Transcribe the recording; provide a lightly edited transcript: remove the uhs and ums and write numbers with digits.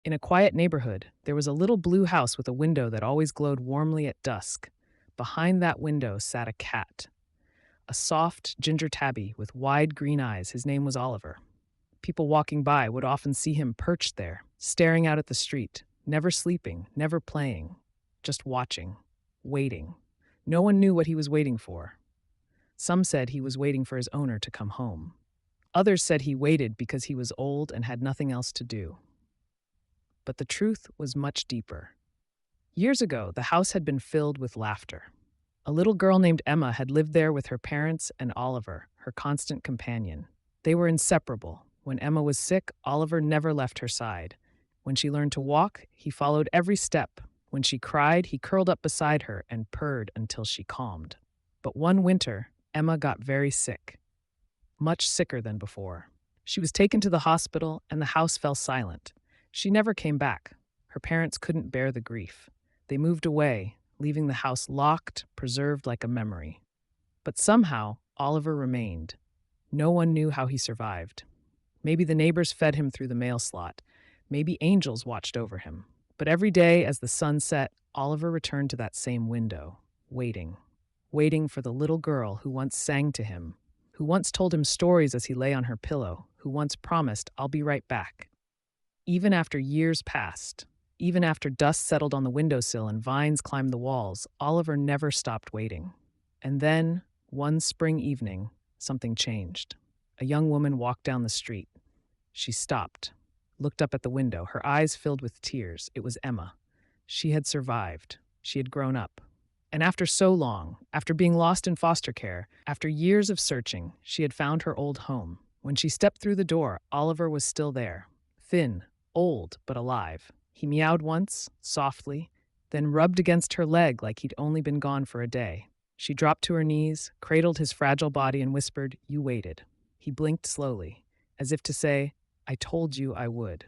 In a quiet neighborhood, there was a little blue house with a window that always glowed warmly at dusk. Behind that window sat a cat, a soft ginger tabby with wide green eyes. His name was Oliver. People walking by would often see him perched there, staring out at the street, never sleeping, never playing, just watching, waiting. No one knew what he was waiting for. Some said he was waiting for his owner to come home. Others said he waited because he was old and had nothing else to do. But the truth was much deeper. Years ago, the house had been filled with laughter. A little girl named Emma had lived there with her parents and Oliver, her constant companion. They were inseparable. When Emma was sick, Oliver never left her side. When she learned to walk, he followed every step. When she cried, he curled up beside her and purred until she calmed. But one winter, Emma got very sick, much sicker than before. She was taken to the hospital, and the house fell silent. She never came back. Her parents couldn't bear the grief. They moved away, leaving the house locked, preserved like a memory. But somehow, Oliver remained. No one knew how he survived. Maybe the neighbors fed him through the mail slot. Maybe angels watched over him. But every day, as the sun set, Oliver returned to that same window, waiting for the little girl who once sang to him, who once told him stories as he lay on her pillow, who once promised, "I'll be right back." Even after years passed, even after dust settled on the windowsill and vines climbed the walls, Oliver never stopped waiting. And then, one spring evening, something changed. A young woman walked down the street. She stopped, looked up at the window, her eyes filled with tears. It was Emma. She had survived. She had grown up. And after so long, after being lost in foster care, after years of searching, she had found her old home. When she stepped through the door, Oliver was still there, thin, old, but alive. He meowed once, softly, then rubbed against her leg like he'd only been gone for a day. She dropped to her knees, cradled his fragile body, and whispered, "You waited." He blinked slowly, as if to say, "I told you I would."